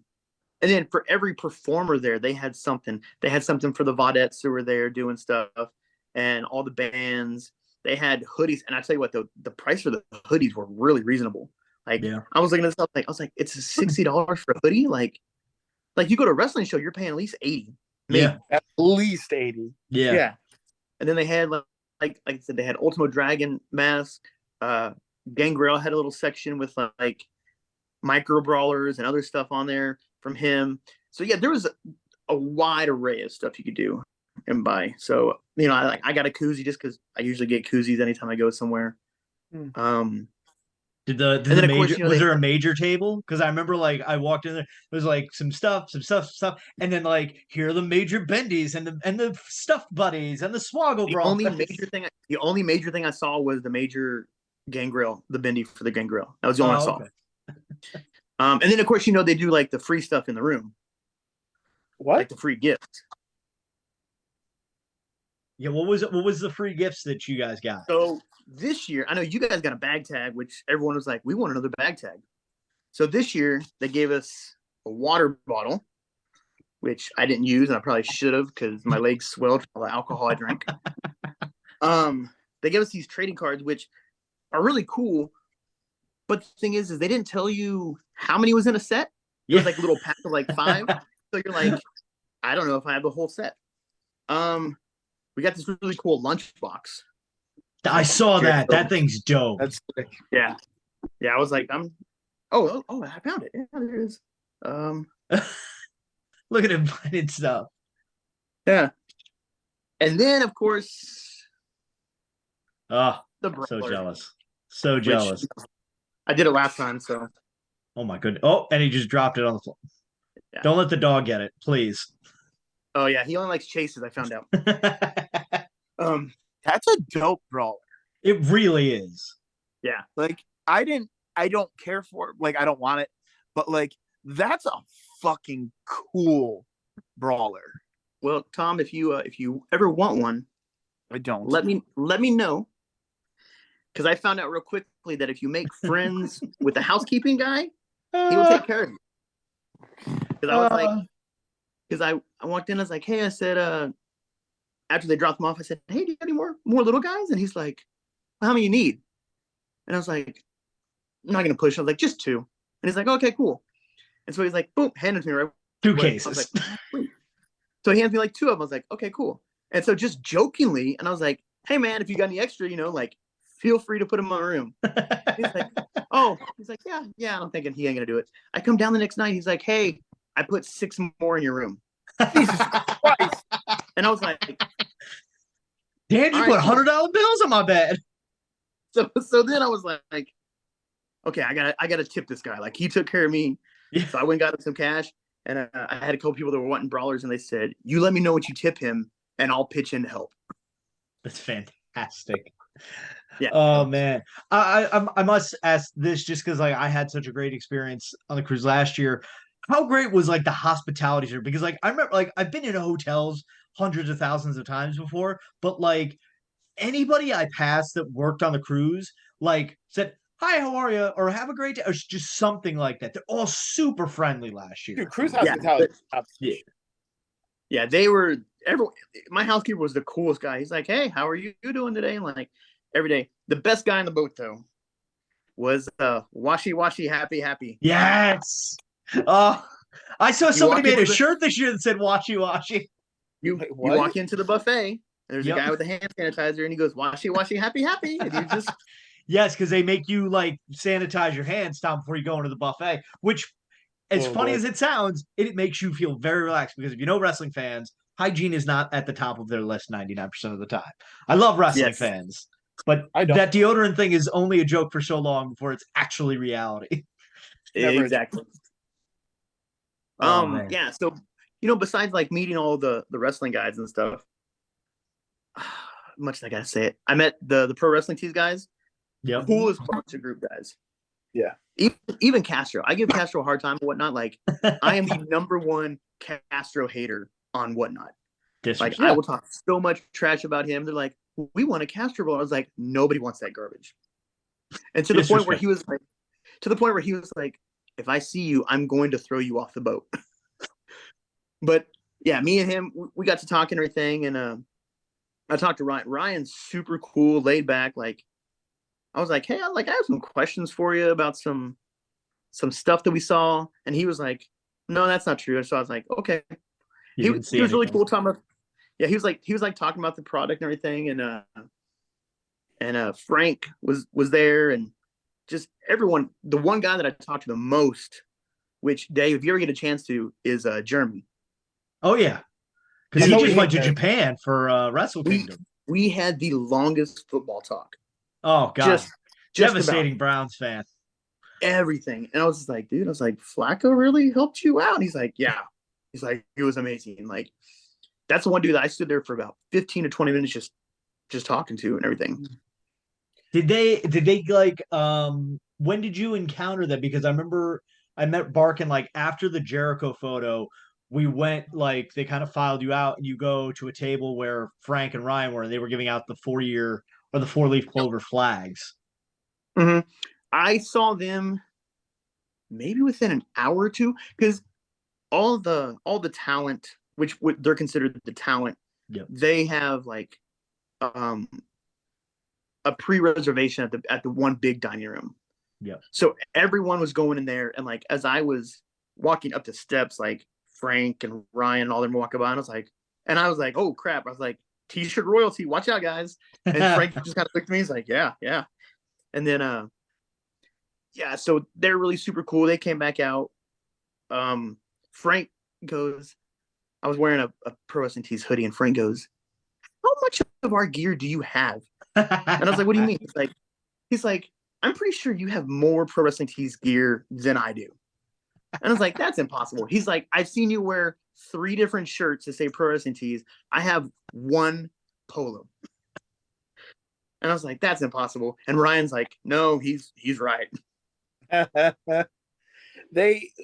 then for every performer there, they had something. They had something for the Vaudettes who were there doing stuff, and all the bands. They had hoodies, and I tell you what, the price for the hoodies were really reasonable. Like, I was looking at stuff, like I was like, it's $60 for a hoodie. Like you go to a wrestling show, you're paying at least $80. Maybe. Yeah, at least 80. Yeah. And then they had like I said, they had Ultimo Dragon mask. Gangrel had a little section with like micro brawlers and other stuff on there from him. So yeah, there was a wide array of stuff you could do and buy. So I got a koozie just because I usually get koozies anytime I go somewhere. Did the major, was there a major table? Because I remember like I walked in there was like some stuff, and then like here are the major bendies and the stuffed buddies and the swoggle brawls. The only major thing I saw was the major Gangrel, the bendy for the Gangrel. That was the only I saw. Okay. And then of course they do like the free stuff in the room. What? Like the free gifts. Yeah, what was the free gifts that you guys got? So this year, I know you guys got a bag tag, which everyone was like, we want another bag tag. So this year they gave us a water bottle, which I didn't use, and I probably should have because my legs swelled from all the alcohol I drank. They gave us these trading cards, which are really cool. But the thing is they didn't tell you how many was in a set. It was like a little pack of like 5. So you're like, I don't know if I have the whole set. We got this really cool lunch box. I saw that. That thing's dope. That's sick. Yeah. I was like, I found it. Yeah, there it is. Look at him finding stuff. Yeah. And then of course, so jealous. So jealous. I did it last time, so. Oh my goodness. Oh, and he just dropped it on the floor. Yeah. Don't let the dog get it, please. Oh yeah, he only likes chases, I found out. That's a dope brawler. It really is. Yeah. Like I don't care for it. Like I don't want it, but like that's a fucking cool brawler. Well, Tom, if you ever want one, I don't. Let me know. Because I found out real quickly that if you make friends with the housekeeping guy, he will take care of you. Because I was like, because I walked in, I was like, hey, I said, after they dropped him off, I said, hey, do you have any more little guys? And he's like, well, how many you need? And I was like, I'm not going to push. I was like, just 2. And he's like, okay, cool. And so he's like, boom, handed me right. 2 cases. Like, wait. So he hands me like 2 of them. I was like, okay, cool. And so just jokingly, and I was like, hey, man, if you got any extra, like, feel free to put them in my room. He's like, oh, yeah, I'm thinking he ain't going to do it. I come down the next night. He's like, hey, I put 6 more in your room. Jesus Christ. And I was like, Dad, you put $100 bills on my bed. So then I was like, okay, I gotta tip this guy. Like he took care of me. Yeah. So I went and got him some cash, and I had a couple people that were wanting brawlers, and they said, you let me know what you tip him, and I'll pitch in to help. That's fantastic. Yeah. Oh man, I must ask this just because like I had such a great experience on the cruise last year. How great was like the hospitality here? Because like I remember like I've been in hotels hundreds of thousands of times before, but like anybody I passed that worked on the cruise like said, hi, how are you? Or have a great day. Or just something like that. They're all super friendly last year. Dude, cruise hospitality. Yeah, they were my housekeeper was the coolest guy. He's like, hey, how are you doing today? And like every day. The best guy in the boat though was Washi Washi Happy Happy. Yes. Oh, I saw somebody made a the, shirt this year that said "Washi Washi." You walk into the buffet, and there's a guy with a hand sanitizer, and he goes Washi Washi Happy Happy, and you just yes, because they make you like sanitize your hands, Tom, before you go into the buffet. Which, as funny as it sounds, it makes you feel very relaxed because if you know wrestling fans, hygiene is not at the top of their list 99% of the time. I love wrestling fans, but that deodorant thing is only a joke for so long before it's actually reality. Exactly. Yeah. So besides like meeting all the wrestling guys and stuff, much I gotta say it. I met the pro wrestling tees guys. Yep. Coolest bunch of group guys. Yeah. Even Castro. I give Castro a hard time and whatnot. Like I am the #1 Castro hater on whatnot. Like I will talk so much trash about him. They're like, we want a Castro ball. I was like, nobody wants that garbage. And to the point where he was like, if I see you, I'm going to throw you off the boat. But yeah, me and him, we got to talk and everything. And I talked to Ryan. Ryan's super cool, laid back. Like I was like, hey, I have some questions for you about some stuff that we saw. And he was like, no, that's not true. So I was like, okay. He was really cool talking about. Yeah, he was like talking about the product and everything. And Frank was there, and just everyone. The one guy that I talked to the most, which Dave, if you ever get a chance to, is Jeremy. Oh yeah, because he just went to Japan for Wrestle Kingdom. We had the longest football talk. Oh god, just devastating Browns fan. Everything, and I was just like, dude, Flacco really helped you out. And he's like, yeah. He's like, it was amazing. Like, that's the one dude that I stood there for about 15 to 20 minutes just talking to and everything. Did they like when did you encounter that? Because I remember I met Barkin like after the Jericho photo, we went like they kind of filed you out and you go to a table where Frank and Ryan were and they were giving out the 4-year or the 4-leaf clover flags. Mm-hmm. I saw them maybe within an hour or two because all the talent, which they're considered the talent, they have like a pre-reservation at the one big dining room. Yeah. So everyone was going in there, and like as I was walking up the steps, like Frank and Ryan and all them walking by, and I was like, oh crap! I was like, T-shirt royalty, watch out, guys! And Frank just kind of looked at me. He's like, yeah. And then so they're really super cool. They came back out. Frank goes, I was wearing a Pro Wrestling Tees hoodie, and Frank goes, how much of our gear do you have? And I was like, what do you mean? He's like, I'm pretty sure you have more Pro Wrestling Tees gear than I do. And I was like, that's impossible. He's like, I've seen you wear 3 different shirts that say Pro Wrestling Tees. I have 1 polo. And I was like, that's impossible. And Ryan's like, no, he's right.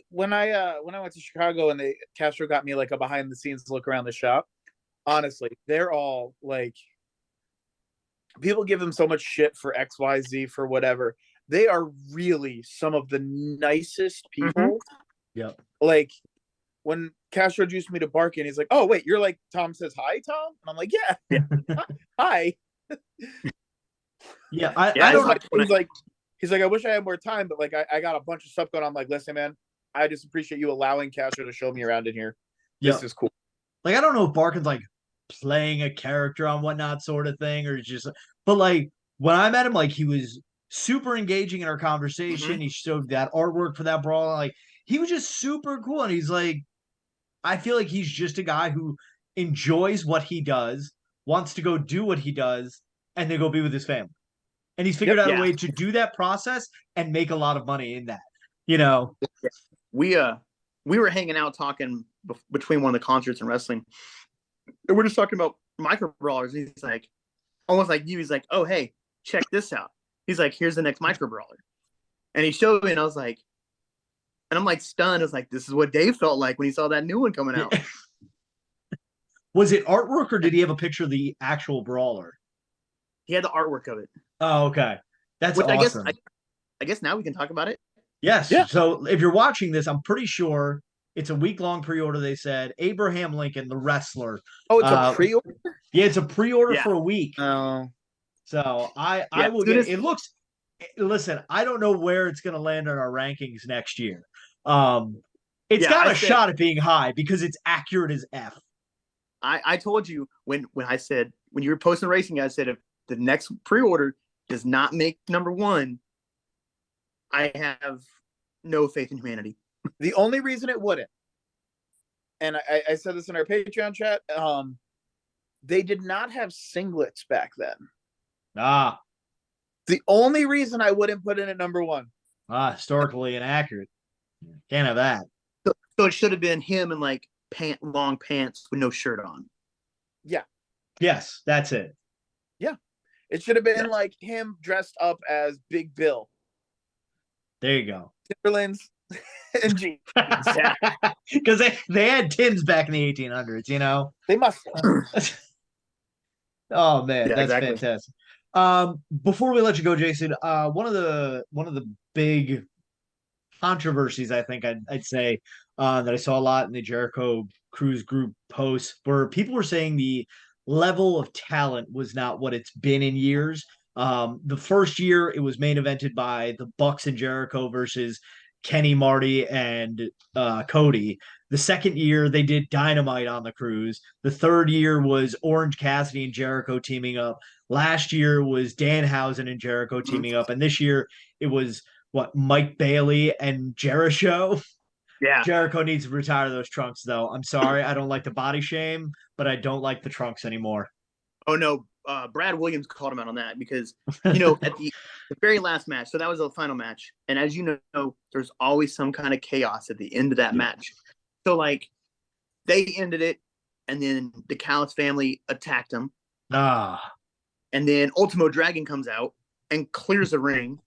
When I went to Chicago and Castro got me like a behind the scenes look around the shop, honestly, they're all like, people give them so much shit for XYZ for whatever. They are really some of the nicest people. Mm-hmm. Yep. Like when Castro introduced me to Barkin, he's like, oh wait, you're like Tom says hi, Tom? And I'm like, yeah. Hi. Yeah. He's like, I wish I had more time, but like I got a bunch of stuff going on. I'm like, listen, man, I just appreciate you allowing Castro to show me around in here. This is cool. Like, I don't know if Barkin's like playing a character on whatnot sort of thing, or just, but like when I met him, like he was super engaging in our conversation. Mm-hmm. He showed that artwork for that brawl. Like he was just super cool. And he's like, I feel like he's just a guy who enjoys what he does, wants to go do what he does, and then go be with his family. And he's figured out a way to do that process and make a lot of money in that, We were hanging out talking between one of the concerts and wrestling. And we're just talking about micro brawlers. He's like, almost like you. He's like, oh, hey, check this out. He's like, here's the next micro brawler. And he showed me, and I was like, and I'm like stunned. I was like, this is what Dave felt like when he saw that new one coming out. Was it artwork or did he have a picture of the actual brawler? He had the artwork of it. Oh, okay. That's awesome. I guess now we can talk about it. Yes. Yeah. So if you're watching this, I'm pretty sure it's a week-long pre-order, they said. Abraham Lincoln, the wrestler. Oh, it's a pre-order? Yeah, it's a pre-order for a week. Oh. So I will get it. listen, I don't know where it's going to land on our rankings next year. It's Yeah, got I a said- shot at being high because it's accurate as F. I told you when I said when you were posting racing, I said if the next pre-order does not make number one, I have no faith in humanity. The only reason it wouldn't, and I said this in our Patreon chat, they did not have singlets back then. Ah, The only reason I wouldn't put in at number one. historically inaccurate. Can't have that. So it should have been him in like long pants with no shirt on. Yeah. Yes, that's it. It should have been like him dressed up as Big Bill. There you go. Timberlands and jeans. Because they had tins back in the 1800s, you know? They must Oh man, Yeah, that's exactly. fantastic. Before we let you go, Jason, one of the big controversies I think I'd say that I saw a lot in the Jericho Cruise group posts where people were saying the level of talent was not what it's been in years. The first year it was main evented by the Bucks and Jericho versus Kenny, Marty, and Cody. The second year they did Dynamite on the cruise. The third year was Orange Cassidy and Jericho teaming up. Last year was Danhausen and Jericho teaming up, and this year it was Mike Bailey and Jericho. Yeah. Jericho needs to retire those trunks, though. I'm sorry, I don't like the body shame, but I don't like the trunks anymore. Oh no, Brad Williams called him out on that because at the very last match, so that was the final match, and as you know, there's always some kind of chaos at the end of that match. So like, they ended it, and then the Callis family attacked them, and then Ultimo Dragon comes out and clears the ring,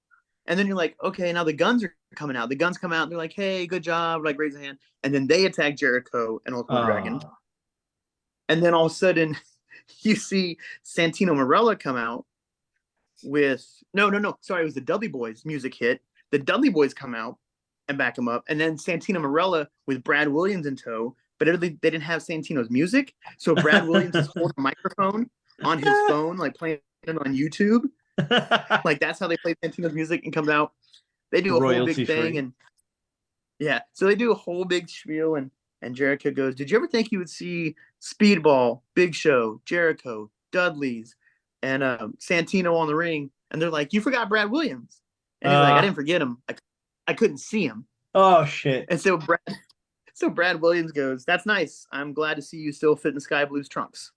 and then you're like, okay, now the Guns are coming out. The Guns come out, and they're like, hey, good job, like raise a hand, and then they attack Jericho and Ultimo Dragon, and then all of a sudden. You see Santino Marella come out with sorry, it was the Dudley Boys music hit. The Dudley Boys come out and back him up, and then Santino Marella with Brad Williams in tow, but they didn't have Santino's music, so Brad Williams is holding a microphone on his phone, like playing it on YouTube. Like that's how they play Santino's music and comes out. They do a whole big thing, and so they do a whole big spiel, and Jericho goes, did you ever think you would see Speedball, Big Show, Jericho, Dudley's, and Santino on the ring? And they're like, you forgot Brad Williams. And he's like, I didn't forget him. I couldn't see him. Oh, shit. And so Brad Williams goes, that's nice. I'm glad to see you still fit in Sky Blue's trunks.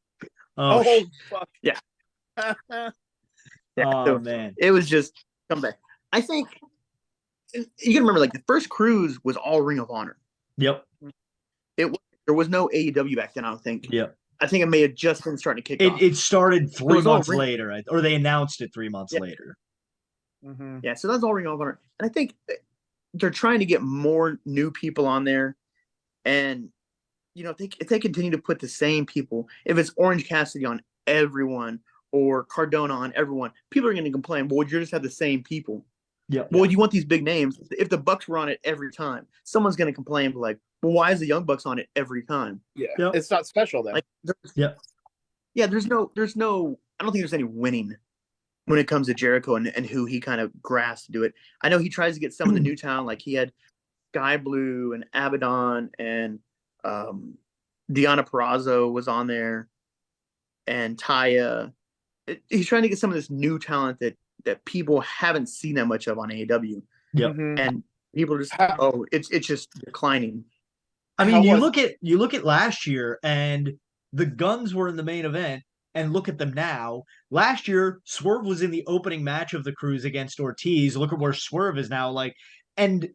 fuck. Yeah. Oh, man. It was just come back. I think you can remember, like, the first cruise was all Ring of Honor. Yep. There was no AEW back then, I don't think. Yep. I think it may have just been starting to kick off. It started 3 months later, or they announced it 3 months later. Mm-hmm. Yeah, so that's all Ring of Honor. And I think they're trying to get more new people on there. And, if they continue to put the same people, if it's Orange Cassidy on everyone or Cardona on everyone, people are going to complain, well, you just have the same people. Yeah. Well, you want these big names. If the Bucks were on it every time, someone's going to complain, like, well, why is the Young Bucks on it every time? Yeah, Yep. It's not special then. Like, there's no. I don't think there's any winning when it comes to Jericho and who he kind of grasps to do it. I know he tries to get some of the new talent, like he had Sky Blue and Abaddon and Deonna Purrazzo was on there, and Taya. He's trying to get some of this new talent that people haven't seen that much of on AEW. Yep. Mm-hmm. And people are just it's just declining. I mean, you look at last year, and the Guns were in the main event, and look at them now. Last year, Swerve was in the opening match of the cruise against Ortiz. Look at where Swerve is now. Like, and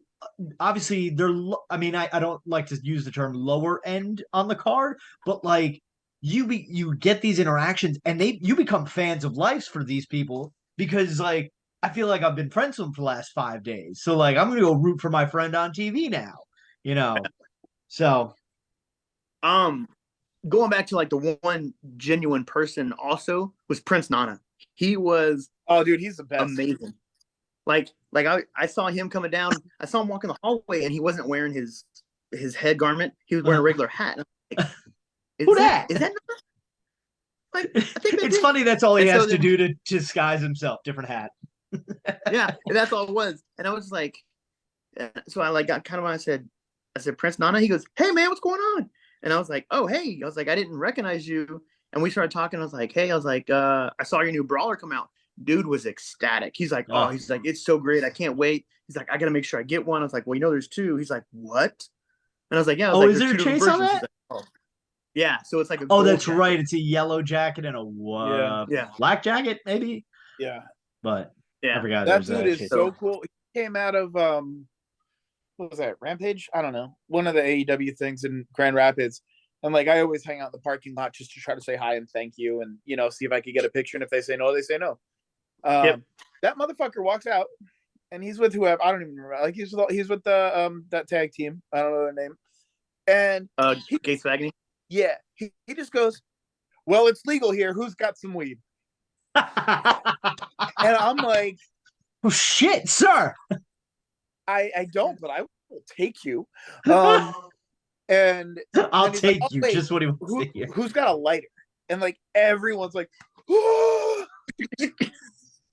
obviously they're. I mean, I don't like to use the term lower end on the card, but like you get these interactions, and you become fans of life for these people because like I feel like I've been friends with them for the last 5 days. So like I'm gonna go root for my friend on TV now. So, going back to like the one genuine person also was Prince Nana. He was dude, he's the best. Amazing. Like I saw him coming down. I saw him walking the hallway, and he wasn't wearing his head garment. He was wearing a regular hat. Like, who that? Is that? Like, I think it's funny. That's all he has to do to disguise himself. Different hat. Yeah, and that's all it was. And I was like, so I like got kind of when I said, Prince Nana. He goes, "Hey man, what's going on?" And I was like, "Oh hey," I was like, "I didn't recognize you." And we started talking. I was like, "Hey," I was like, "I saw your new brawler come out." Dude was ecstatic. He's like, "Oh," he's like, "It's so great. I can't wait." He's like, "I gotta make sure I get one." I was like, "Well, there's two." He's like, "What?" And I was like, "Yeah." I was like, is there a two different chase on versions. that? He's like, "Oh, yeah." So it's like a Oh, gold that's jacket. right. It's a yellow jacket and Yeah. black jacket, maybe. Yeah. But Yeah. I forgot That there's dude that is shit. so cool. He came out of what was that, Rampage? I don't know. One of the AEW things in Grand Rapids. And like I always hang out in the parking lot just to try to say hi and thank you and see if I could get a picture. And if they say no, they say no. That motherfucker walks out and he's with whoever, I don't even remember. Like he's with the that tag team. I don't know their name. And Gates Agony. Yeah. He just goes, "Well, it's legal here. Who's got some weed?" And I'm like, "Oh shit, sir. I don't, but I will take you. And I'll take like, you." wait, Just what he wants to hear. Who's got a lighter? And like everyone's like,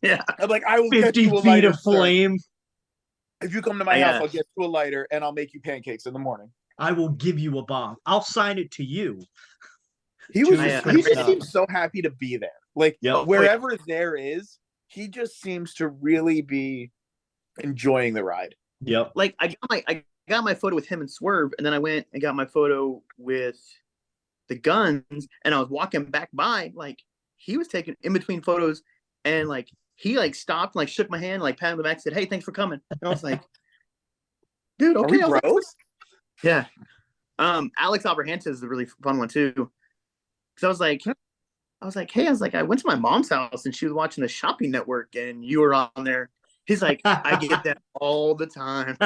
Yeah. I'm like, "I will get 50 you a feet lighter, of flame. Sir. If you come to my house, I'll get you a lighter and I'll make you pancakes in the morning. I will give you a bomb. I'll sign it to you." He just seems so happy to be there. Like wherever there is, he just seems to really be enjoying the ride. Yep. Like I got my photo with him and Swerve, and then I went and got my photo with the Guns, and I was walking back by, like he was taking in between photos, and like he like stopped, and, like shook my hand, like patted on the back, said, "Hey, thanks for coming." And I was like, "Dude, okay, are we bros?" Like, yeah. Alex Abrahantes is a really fun one too, because I was like, "Hey," I went to my mom's house and she was watching the Shopping Network, and you were on there. He's like, "I get that all the time."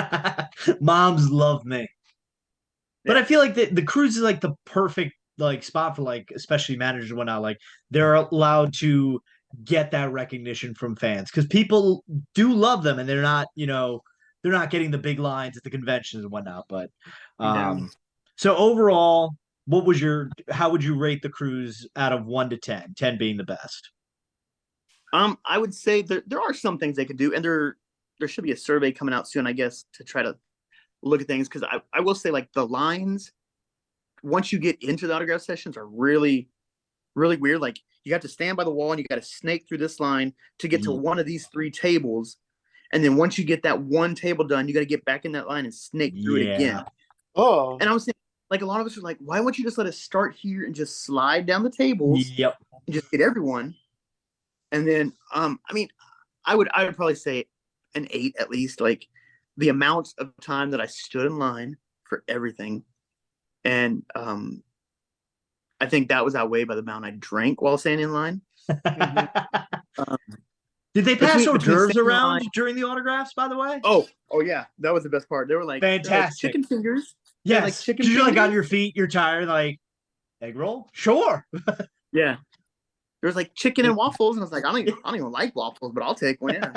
Moms love me. But I feel like the cruise is like the perfect like spot for like especially managers and whatnot. Like they're allowed to get that recognition from fans because people do love them and they're not getting the big lines at the conventions and whatnot. But so overall, how would you rate the cruise out of 1 to 10? 10 being the best. I would say there are some things they could do, and there should be a survey coming out soon, I guess, to try to look at things, because I will say, like, the lines once you get into the autograph sessions are really, really weird. Like you have to stand by the wall and you got to snake through this line to get to one of these 3 tables, and then once you get that one table done, you got to get back in that line and snake through it again. Oh, and I was thinking, like, a lot of us are like, why won't you just let us start here and just slide down the tables? Yep. And just get everyone. And then I mean, I would probably say an 8 at least. Like the amount of time that I stood in line for everything, and I think that was outweighed by the amount I drank while standing in line. Did they pass hors d'oeuvres around during the autographs, by the way? Oh yeah, that was the best part. They were like, fantastic chicken fingers. Yes, like chicken fingers. You're like on your fingers. feet, you're tired, like egg roll, sure. Yeah, there was like chicken and waffles, and I was like, I don't even like waffles, but I'll take one. Yeah.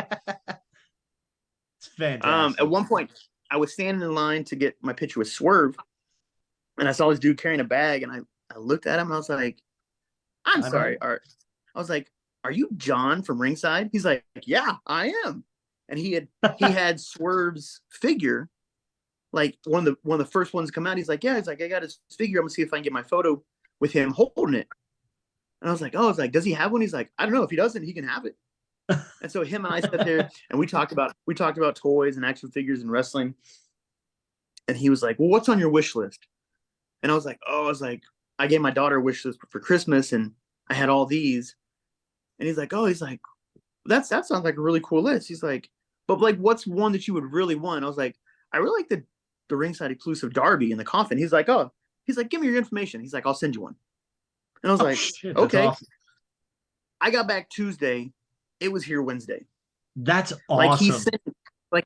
It's fantastic. At one point, I was standing in line to get my picture with Swerve, and I saw this dude carrying a bag, and I looked at him, and I was like, I'm sorry, Art. I was like, are you John from Ringside? He's like, yeah, I am. And he had Swerve's figure, like one of the first ones to come out. He's like, yeah. He's like, I got his figure. I'm gonna see if I can get my photo with him holding it. And I was like, does he have one? He's like, I don't know. If he doesn't, he can have it. And so him and I sat there and we talked about toys and action figures and wrestling. And he was like, well, what's on your wish list? And I was like, I gave my daughter a wish list for Christmas, and I had all these. And he's like, that sounds like a really cool list. He's like, but like, what's one that you would really want? I was like, I really like the ringside exclusive Darby in the coffin. He's like, give me your information. He's like, I'll send you one. And I was like, shit, okay. awesome. I got back Tuesday. It was here Wednesday. That's awesome.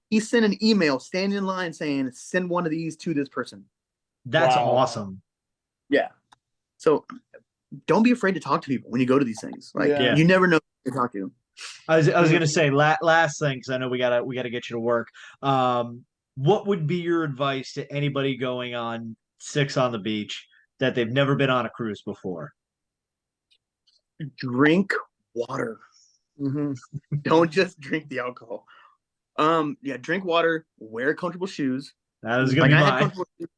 He sent an email standing in line saying, send one of these to this person. That's awesome. Yeah. So don't be afraid to talk to people when you go to these things. Like you never know who to talk to. I was gonna say last thing, because I know we gotta get you to work. What would be your advice to anybody going on 6 on the beach that they've never been on a cruise before? Drink water. Mm-hmm. Don't just drink the alcohol. Yeah, drink water, wear comfortable shoes. That is gonna be I had mine. comfortable shoes.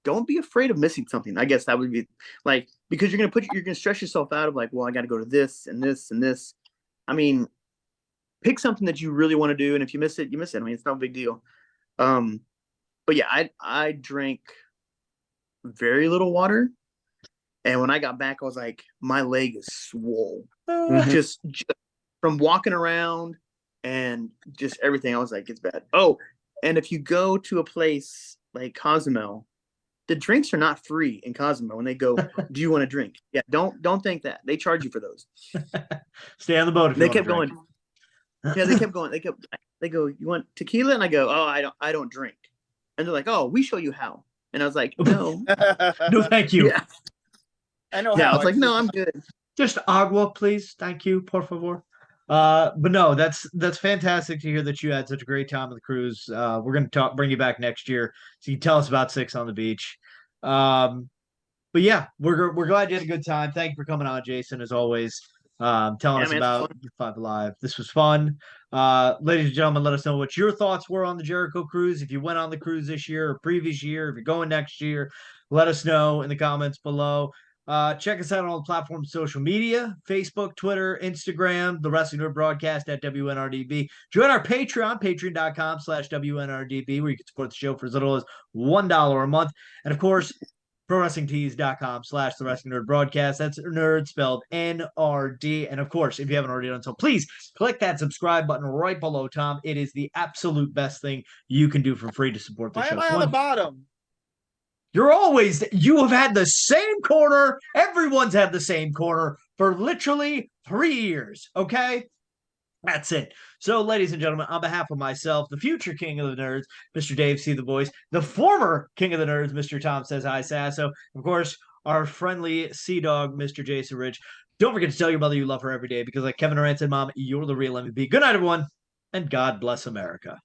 Don't be afraid of missing something. I guess that would be like, because you're gonna stress yourself out of like, well, I got to go to this and this and this. I mean, pick something that you really want to do, and if you miss it, you miss it. I mean, it's not a big deal. But yeah, I drank very little water, and when I got back, I was like, my leg is swole, just from walking around and just everything. I was like, it's bad. Oh, and if you go to a place like Cozumel, the drinks are not free in Cozumel. When they go, do you want to drink? Yeah, don't think that they charge you for those. Stay on the boat. If They you kept want to going. Yeah, they kept going. They go, you want tequila? And I go, oh, I don't drink. And they're like, oh, we show you how. And I was like, no. No, thank you. Yeah. I know. Yeah, how I was like, no, I'm good. Just agua, please. Thank you, por favor. But no, that's fantastic to hear that you had such a great time on the cruise. We're gonna bring you back next year so you can tell us about Six on the Beach. But yeah, we're glad you had a good time. Thank you for coming on, Jason, as always. Telling us about Five Alive. This was fun. Ladies and gentlemen, let us know what your thoughts were on the Jericho cruise. If you went on the cruise this year or previous year, if you're going next year, let us know in the comments below. Check us out on all the platforms, social media, Facebook, Twitter, Instagram, the Wrestling N.R.D. broadcast at WNRDB. Join our Patreon, patreon.com/WNRDB, where you can support the show for as little as $1 a month. And of course, ProWrestlingTees.com/the Wrestling N.R.D. broadcast. That's nerd spelled N-R-D. And of course, if you haven't already done so, please click that subscribe button right below, Tom. It is the absolute best thing you can do for free to support the Why show. am I on the bottom? You have had the same corner. Everyone's had the same corner for literally 3 years. Okay. That's it. So, ladies and gentlemen, on behalf of myself, the future king of the nerds, Mr. DaveCTheVoice, the former king of the nerds, Mr. Tom Says Hi Sasso, of course, our friendly sea dog, Mr. Jason Rich. Don't forget to tell your mother you love her every day because, like Kevin Durant said, Mom, you're the real MVP. Good night, everyone, and God bless America.